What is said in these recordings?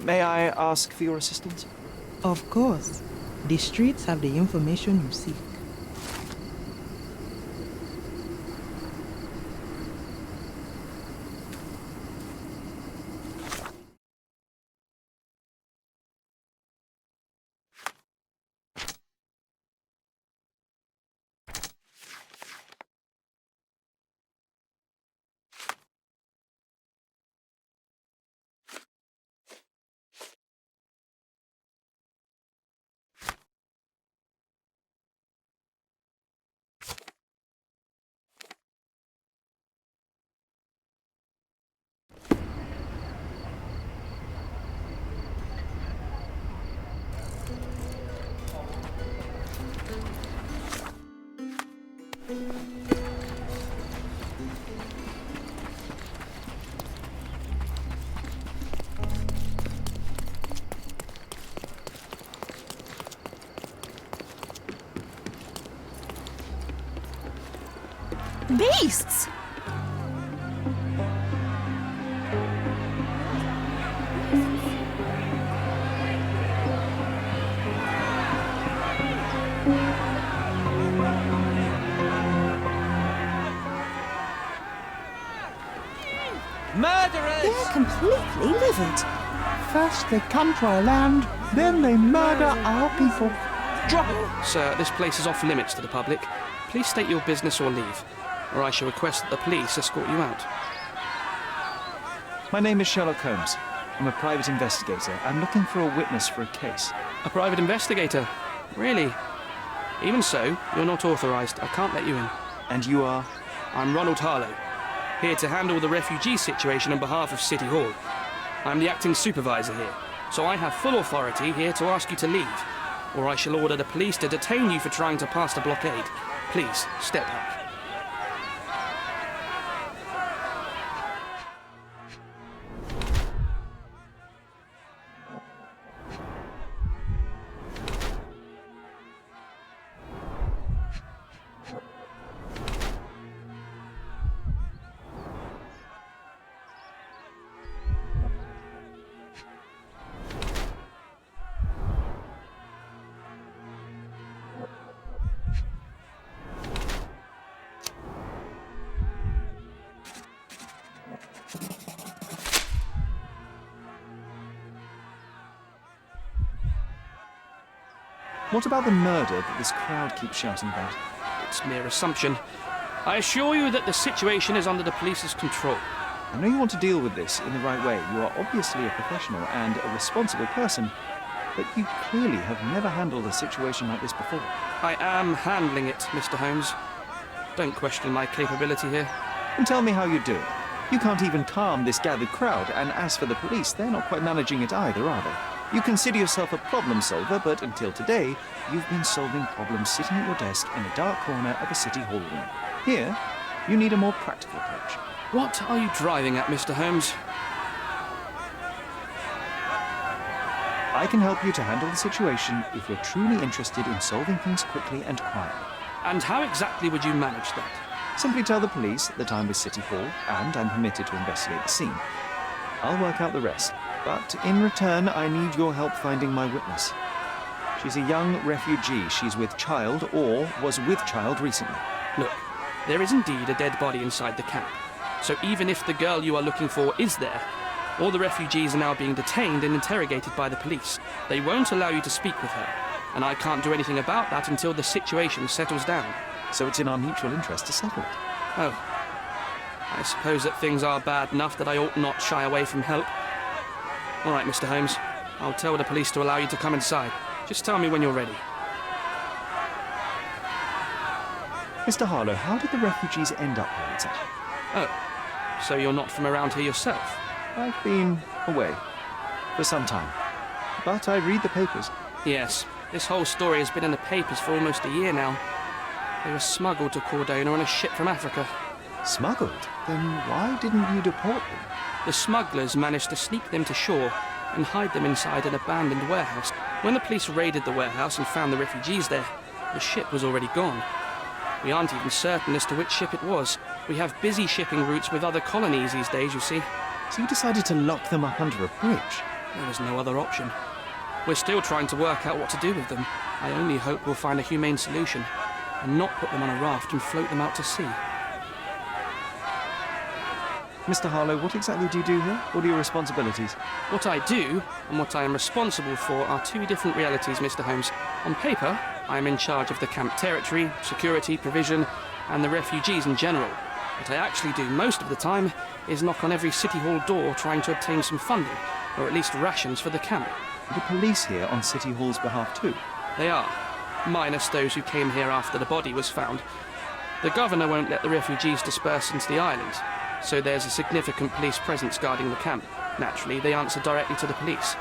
May I ask for your assistance? Of course. The streets have the information you seek. Beasts! Murderers! They're completely livid. First they come to our land, then they murder our people. Drop it! Sir, this place is off limits to the public. Please state your business or leave, or I shall request that the police escort you out. My name is Sherlock Holmes. I'm a private investigator. I'm looking for a witness for a case. A private investigator? Really? Even so, you're not authorised. I can't let you in. And you are? I'm Ronald Harlow, here to handle the refugee situation on behalf of City Hall. I'm the acting supervisor here, so I have full authority here to ask you to leave, or I shall order the police to detain you for trying to pass the blockade. Please, step back. What about the murder that this crowd keeps shouting about? It's mere assumption. I assure you that the situation is under the police's control. I know you want to deal with this in the right way. You are obviously a professional and a responsible person, but you clearly have never handled a situation like this before. I am handling it, Mr. Holmes. Don't question my capability here. And tell me how you do it. You can't even calm this gathered crowd, and as for the police, they're not quite managing it either, are they? You consider yourself a problem solver, but until today, you've been solving problems sitting at your desk in a dark corner of a city hall room. Here, you need a more practical approach. What are you driving at, Mr. Holmes? I can help you to handle the situation if you're truly interested in solving things quickly and quietly. And how exactly would you manage that? Simply tell the police that I'm with City Hall and I'm permitted to investigate the scene. I'll work out the rest, but in return I need your help finding my witness. She's a young refugee. She's with child or was with child recently. Look, there is indeed a dead body inside the camp. So even if the girl you are looking for is there, all the refugees are now being detained and interrogated by the police. They won't allow you to speak with her, and I can't do anything about that until the situation settles down. So it's in our mutual interest to settle it. Oh. I suppose that things are bad enough that I ought not shy away from help. All right, Mr. Holmes. I'll tell the police to allow you to come inside. Just tell me when you're ready. Mr. Harlow, how did the refugees end up here exactly? Oh, so you're not from around here yourself? I've been away for some time, but I read the papers. Yes, this whole story has been in the papers for almost a year now. They were smuggled to Cordona on a ship from Africa. Smuggled? Then why didn't you deport them? The smugglers managed to sneak them to shore and hide them inside an abandoned warehouse. When the police raided the warehouse and found the refugees there, the ship was already gone. We aren't even certain as to which ship it was. We have busy shipping routes with other colonies these days, you see. So you decided to lock them up under a bridge? There was no other option. We're still trying to work out what to do with them. I only hope we'll find a humane solution and not put them on a raft and float them out to sea. Mr. Harlow, what exactly do you do here? What are your responsibilities? What I do and what I am responsible for are two different realities, Mr. Holmes. On paper, I am in charge of the camp territory, security, provision, and the refugees in general. What I actually do most of the time is knock on every City Hall door trying to obtain some funding, or at least rations for the camp. The police here on City Hall's behalf too? They are, minus those who came here after the body was found. The governor won't let the refugees disperse into the island, so there's a significant police presence guarding the camp. Naturally, they answer directly to the police.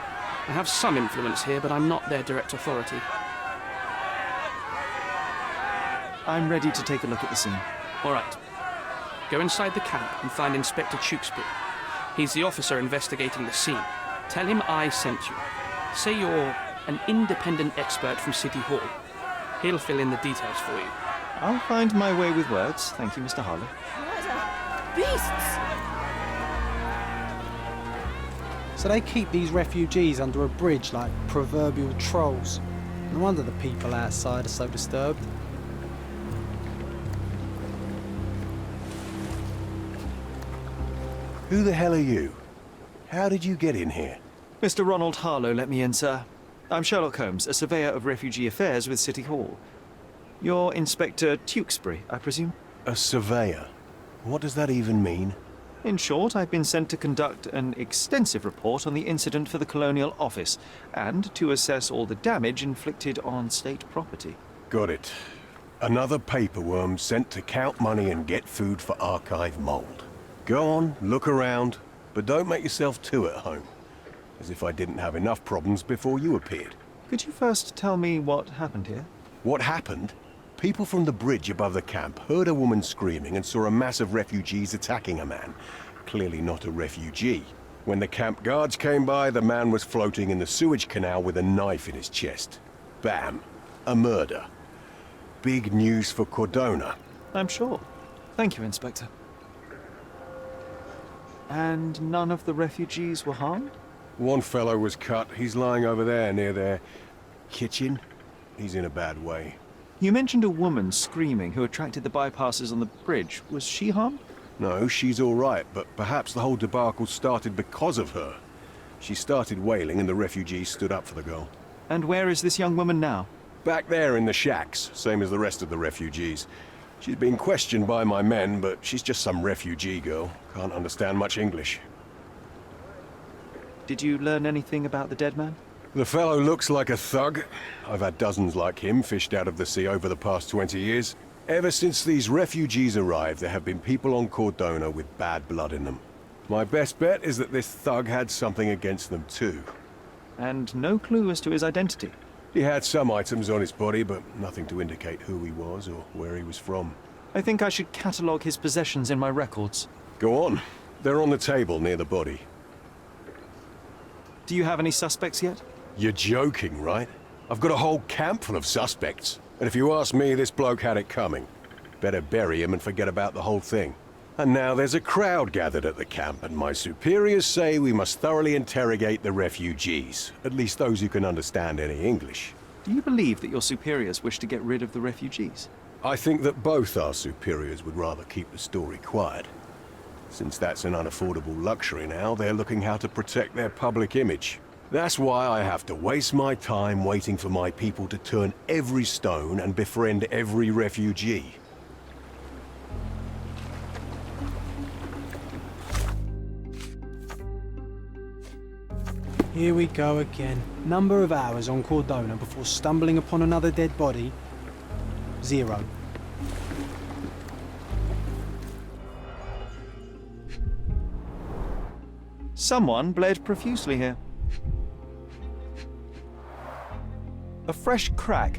I have some influence here, but I'm not their direct authority. I'm ready to take a look at the scene. All right. Go inside the camp and find Inspector Tewkesbury. He's the officer investigating the scene. Tell him I sent you. Say you're an independent expert from City Hall. He'll fill in the details for you. I'll find my way with words. Thank you, Mr. Harlow. Murder! Beasts! So they keep these refugees under a bridge like proverbial trolls. No wonder the people outside are so disturbed. Who the hell are you? How did you get in here? Mr. Ronald Harlow let me in, sir. I'm Sherlock Holmes, a surveyor of refugee affairs with City Hall. You're Inspector Tewkesbury, I presume? A surveyor? What does that even mean? In short, I've been sent to conduct an extensive report on the incident for the Colonial Office and to assess all the damage inflicted on state property. Got it. Another paperworm sent to count money and get food for archive mold. Go on, look around, but don't make yourself too at home. As if I didn't have enough problems before you appeared. Could you first tell me what happened here? What happened? People from the bridge above the camp heard a woman screaming and saw a mass of refugees attacking a man. Clearly not a refugee. When the camp guards came by, the man was floating in the sewage canal with a knife in his chest. Bam. A murder. Big news for Cordona. I'm sure. Thank you, Inspector. And none of the refugees were harmed? One fellow was cut. He's lying over there near their kitchen. He's in a bad way. You mentioned a woman screaming who attracted the bypassers on the bridge. Was she harmed? No, she's all right, but perhaps the whole debacle started because of her. She started wailing and the refugees stood up for the girl. And where is this young woman now? Back there in the shacks, same as the rest of the refugees. She's been questioned by my men, but she's just some refugee girl. Can't understand much English. Did you learn anything about the dead man? The fellow looks like a thug. I've had dozens like him fished out of the sea over the past 20 years. Ever since these refugees arrived, there have been people on Cordona with bad blood in them. My best bet is that this thug had something against them too. And no clue as to his identity? He had some items on his body, but nothing to indicate who he was or where he was from. I think I should catalogue his possessions in my records. Go on. They're on the table near the body. Do you have any suspects yet? You're joking, right? I've got a whole camp full of suspects. And if you ask me, this bloke had it coming. Better bury him and forget about the whole thing. And now there's a crowd gathered at the camp, and my superiors say we must thoroughly interrogate the refugees. At least those who can understand any English. Do you believe that your superiors wish to get rid of the refugees? I think that both our superiors would rather keep the story quiet. Since that's an unaffordable luxury now, they're looking how to protect their public image. That's why I have to waste my time waiting for my people to turn every stone and befriend every refugee. Here we go again. Number of hours on Cordona before stumbling upon another dead body? 0. Someone bled profusely here. A fresh crack,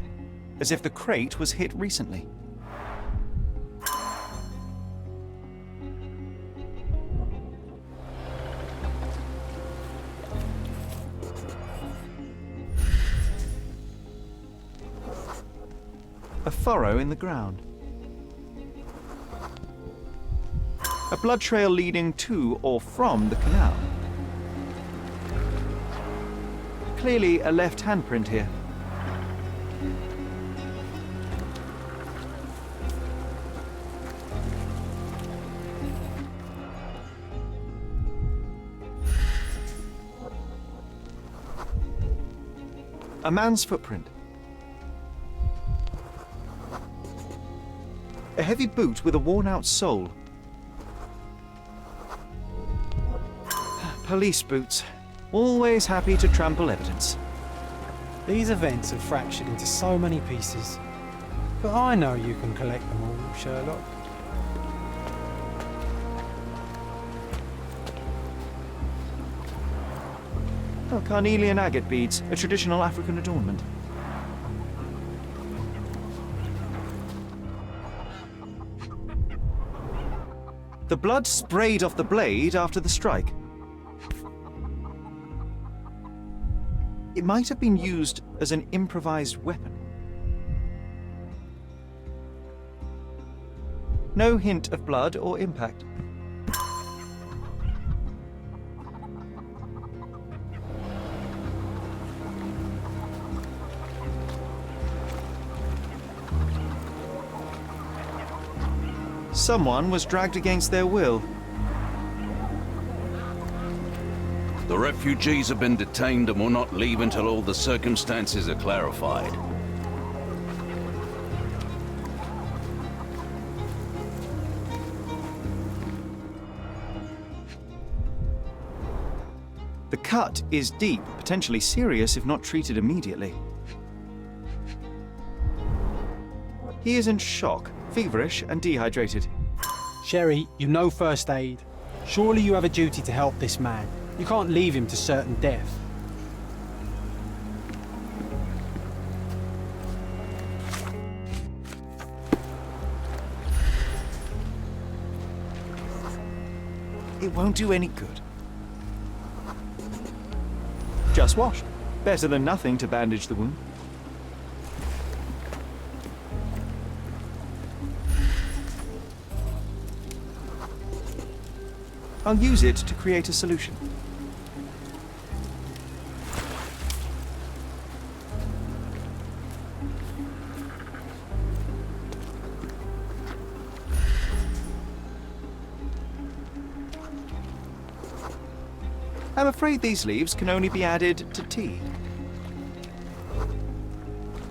as if the crate was hit recently. A furrow in the ground. A blood trail leading to or from the canal. clearly a left handprint here. A man's footprint. A heavy boot with a worn-out sole. Police boots. Always happy to trample evidence. These events have fractured into so many pieces. But I know you can collect them all, Sherlock. Oh, carnelian agate beads, a traditional African adornment. The blood sprayed off the blade after the strike. It might have been used as an improvised weapon. No hint of blood or impact. Someone was dragged against their will. The refugees have been detained and will not leave until all the circumstances are clarified. The cut is deep, potentially serious if not treated immediately. He is in shock, feverish and dehydrated. Sherry, you know first aid. Surely you have a duty to help this man. You can't leave him to certain death. It won't do any good. Just washed. Better than nothing to bandage the wound. I'll use it to create a solution. I'm afraid these leaves can only be added to tea.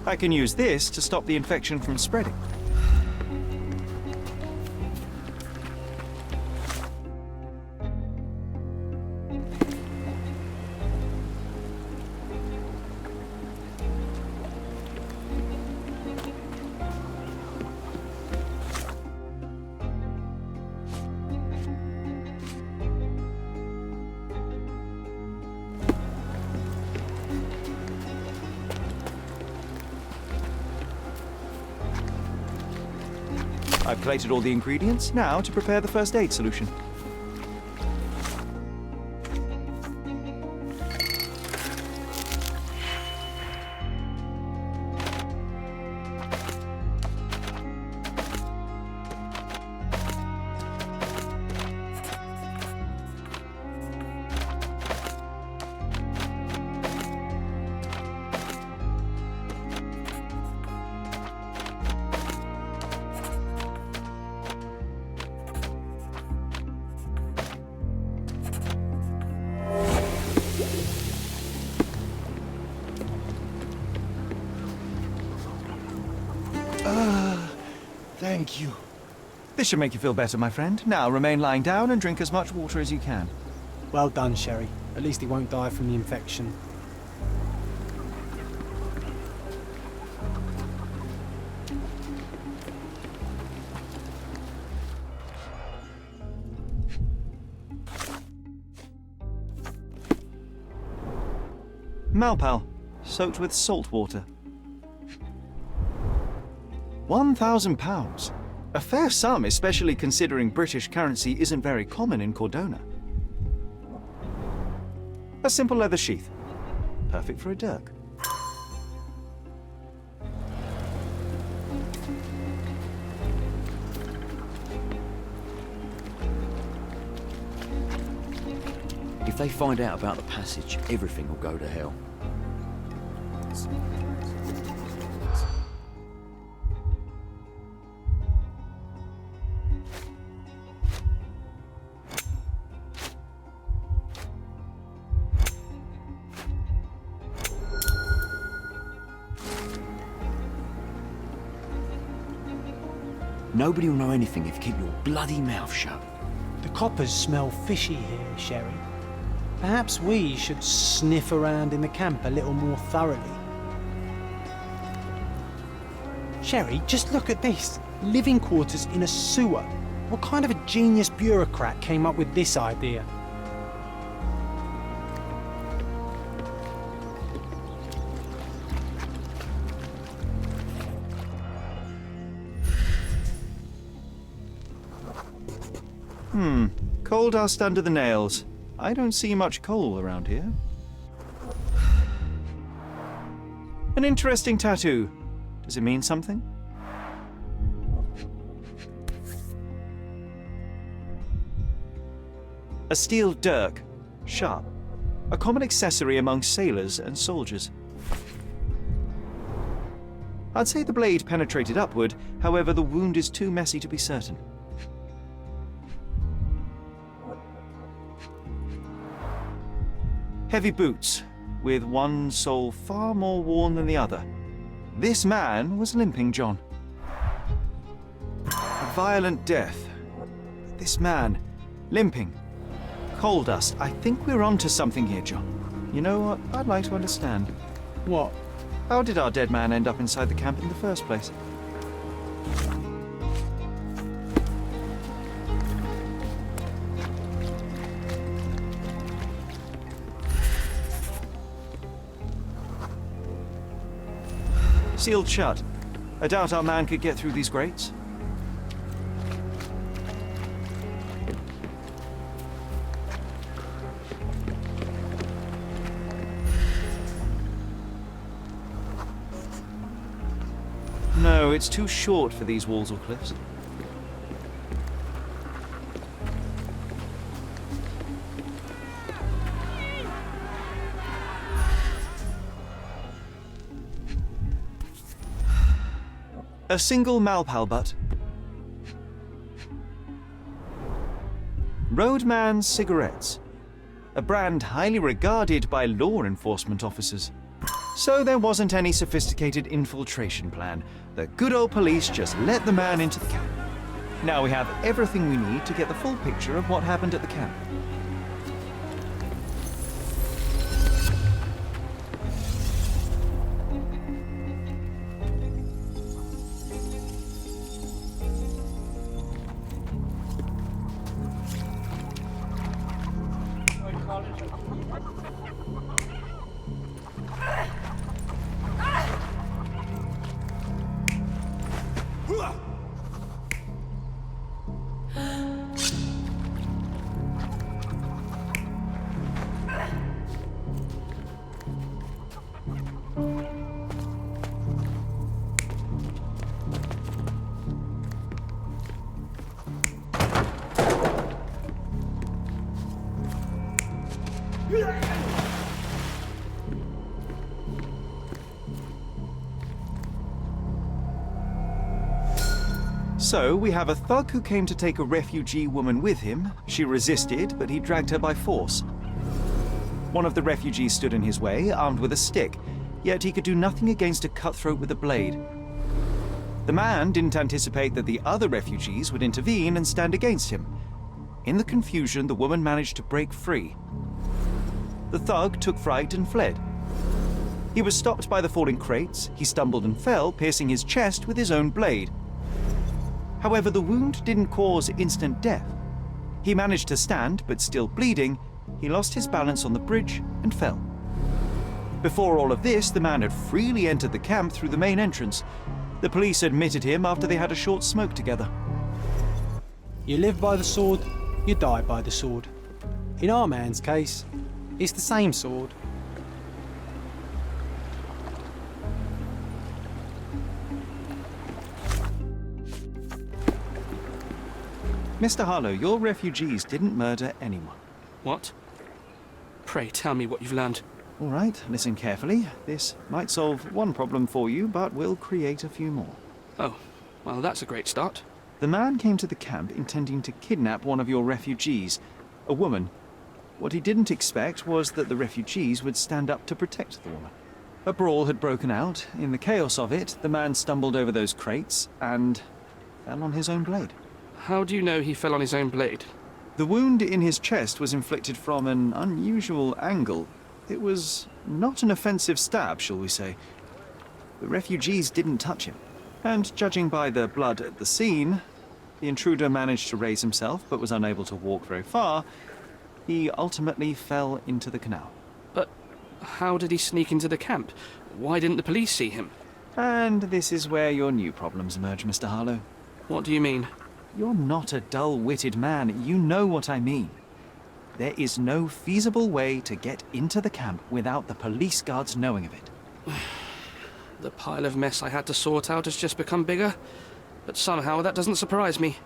I can use this to stop the infection from spreading. I've collated all the ingredients, now to prepare the first aid solution. Thank you. This should make you feel better, my friend. Now remain lying down and drink as much water as you can. Well done, Sherry. At least he won't die from the infection. Malpal, soaked with salt water. £1,000. A fair sum, especially considering British currency isn't very common in Cordona. A simple leather sheath. Perfect for a dirk. If they find out about the passage, everything will go to hell. Nobody will know anything if you keep your bloody mouth shut. The coppers smell fishy here, Sherry. Perhaps we should sniff around in the camp a little more thoroughly. Sherry, just look at this. Living quarters in a sewer. What kind of a genius bureaucrat came up with this idea? Coal dust under the nails. I don't see much coal around here. An interesting tattoo. Does it mean something? A steel dirk. Sharp. A common accessory among sailors and soldiers. I'd say the blade penetrated upward, however the wound is too messy to be certain. Heavy boots, with one sole far more worn than the other. This man was limping John. A violent death. This man, limping. Coal dust. I think we're onto something here, John. You know what? I'd like to understand. What? How did our dead man end up inside the camp in the first place? Sealed shut. I doubt our man could get through these grates. No, it's too short for these walls or cliffs. A single Malpal butt. Roadman cigarettes. A brand highly regarded by law enforcement officers. So there wasn't any sophisticated infiltration plan. The good old police just let the man into the camp. Now we have everything we need to get the full picture of what happened at the camp. So, we have a thug who came to take a refugee woman with him. She resisted, but he dragged her by force. One of the refugees stood in his way, armed with a stick, yet he could do nothing against a cutthroat with a blade. The man didn't anticipate that the other refugees would intervene and stand against him. In the confusion, the woman managed to break free. The thug took fright and fled. He was stopped by the falling crates. He stumbled and fell, piercing his chest with his own blade. However, the wound didn't cause instant death. He managed to stand, but still bleeding, he lost his balance on the bridge and fell. Before all of this, the man had freely entered the camp through the main entrance. The police admitted him after they had a short smoke together. You live by the sword, you die by the sword. In our man's case, it's the same sword. Mr. Harlow, your refugees didn't murder anyone. What? Pray tell me what you've learned. All right, listen carefully. This might solve one problem for you, but will create a few more. Oh, well, that's a great start. The man came to the camp intending to kidnap one of your refugees, a woman. What he didn't expect was that the refugees would stand up to protect the woman. A brawl had broken out. In the chaos of it, the man stumbled over those crates and fell on his own blade. How do you know he fell on his own blade? The wound in his chest was inflicted from an unusual angle. It was not an offensive stab, shall we say. The refugees didn't touch him. And judging by the blood at the scene, the intruder managed to raise himself but was unable to walk very far. He ultimately fell into the canal. But how did he sneak into the camp? Why didn't the police see him? And this is where your new problems emerge, Mr. Harlow. What do you mean? You're not a dull-witted man. You know what I mean. There is no feasible way to get into the camp without the police guards knowing of it. The pile of mess I had to sort out has just become bigger, but somehow that doesn't surprise me.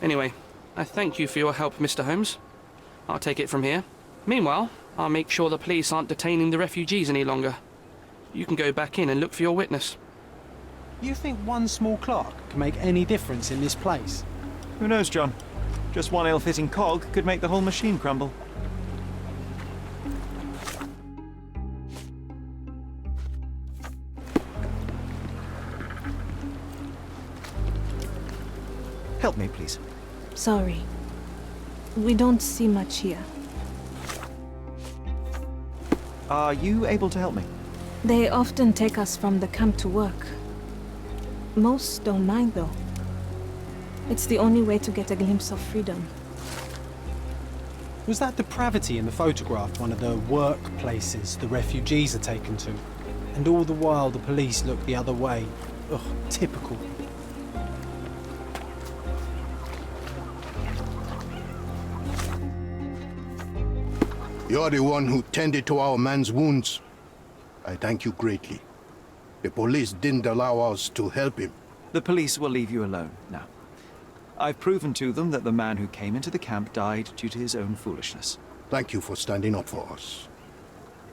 Anyway, I thank you for your help, Mr. Holmes. I'll take it from here. Meanwhile, I'll make sure the police aren't detaining the refugees any longer. You can go back in and look for your witness. You think one small clock can make any difference in this place? Who knows, John? Just one ill-fitting cog could make the whole machine crumble. Help me, please. Sorry. We don't see much here. Are you able to help me? They often take us from the camp to work. Most don't mind, though. It's the only way to get a glimpse of freedom. Was that depravity in the photograph one of the workplaces the refugees are taken to? And all the while the police look the other way. Ugh, typical. You're the one who tended to our man's wounds. I thank you greatly. The police didn't allow us to help him. The police will leave you alone now. I've proven to them that the man who came into the camp died due to his own foolishness. Thank you for standing up for us.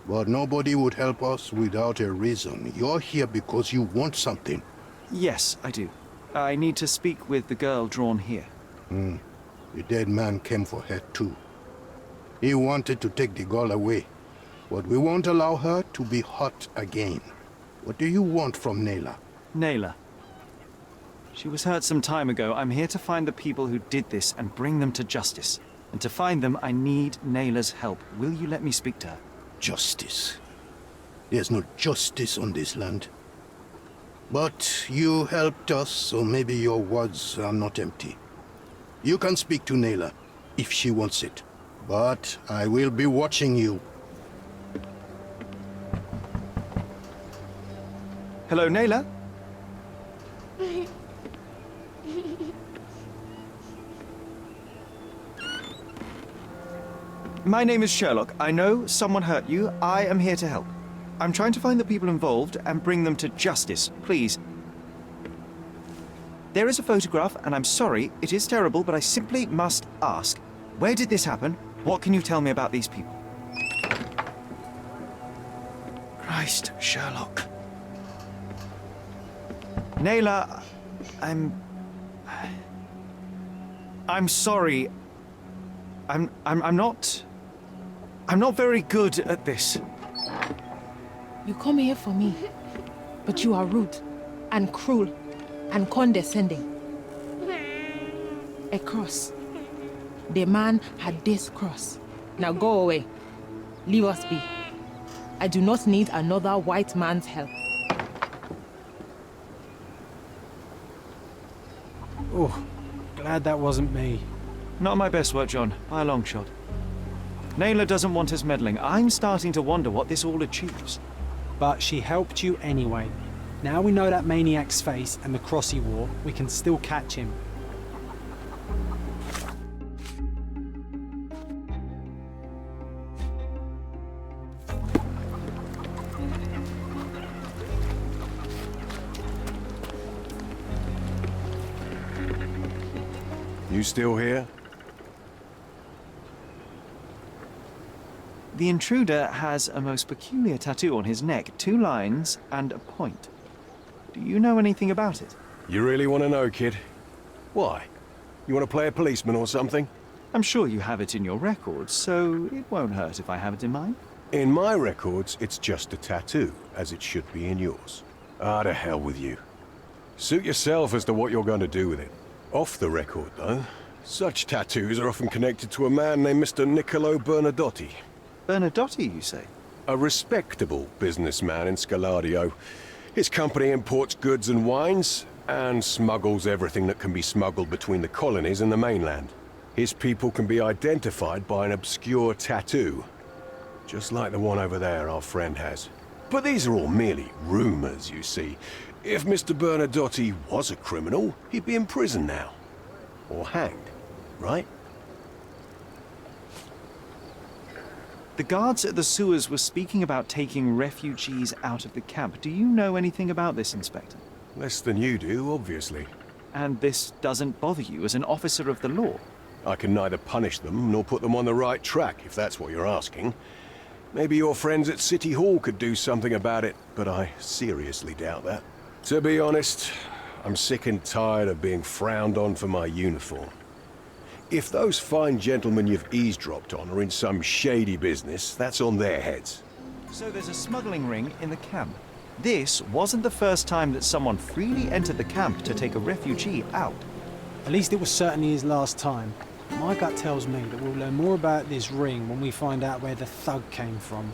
But nobody would help us without a reason. You're here because you want something. Yes, I do. I need to speak with the girl drawn here. The dead man came for her too. He wanted to take the girl away, but we won't allow her to be hurt again. What do you want from Naylor? Naylor. She was hurt some time ago. I'm here to find the people who did this and bring them to justice. And to find them, I need Naylor's help. Will you let me speak to her? Justice. There's no justice on this land. But you helped us, so maybe your words are not empty. You can speak to Naylor, if she wants it. But I will be watching you. Hello, Naylor? My name is Sherlock. I know someone hurt you. I am here to help. I'm trying to find the people involved and bring them to justice. Please. There is a photograph, and I'm sorry, it is terrible, but I simply must ask. Where did this happen? What can you tell me about these people? Christ, Sherlock. Naylor, I'm sorry. I'm not very good at this. You come here for me, but you are rude and cruel and condescending. A cross. The man had this cross. Now go away. Leave us be. I do not need another white man's help. Oh, glad that wasn't me. Not my best work, John, by a long shot. Naylor doesn't want us meddling. I'm starting to wonder what this all achieves. But she helped you anyway. Now we know that maniac's face and the cross he wore, we can still catch him. You still here? The intruder has a most peculiar tattoo on his neck, 2 lines and a point. Do you know anything about it? You really want to know, kid? Why? You want to play a policeman or something? I'm sure you have it in your records, so it won't hurt if I have it in mine. In my records, it's just a tattoo, as it should be in yours. Ah, to hell with you. Suit yourself as to what you're going to do with it. Off the record, though, such tattoos are often connected to a man named Mr. Niccolo Bernadotti. Bernadotti, you say? A respectable businessman in Scalario. His company imports goods and wines, and smuggles everything that can be smuggled between the colonies and the mainland. His people can be identified by an obscure tattoo, just like the one over there our friend has. But these are all merely rumors, you see. If Mr. Bernadotti was a criminal, he'd be in prison now. Or hanged, right? The guards at the sewers were speaking about taking refugees out of the camp. Do you know anything about this, Inspector? Less than you do, obviously. And this doesn't bother you as an officer of the law? I can neither punish them nor put them on the right track, if that's what you're asking. Maybe your friends at City Hall could do something about it, but I seriously doubt that. To be honest, I'm sick and tired of being frowned on for my uniform. If those fine gentlemen you've eavesdropped on are in some shady business, that's on their heads. So there's a smuggling ring in the camp. This wasn't the first time that someone freely entered the camp to take a refugee out. At least it was certainly his last time. My gut tells me that we'll learn more about this ring when we find out where the thug came from.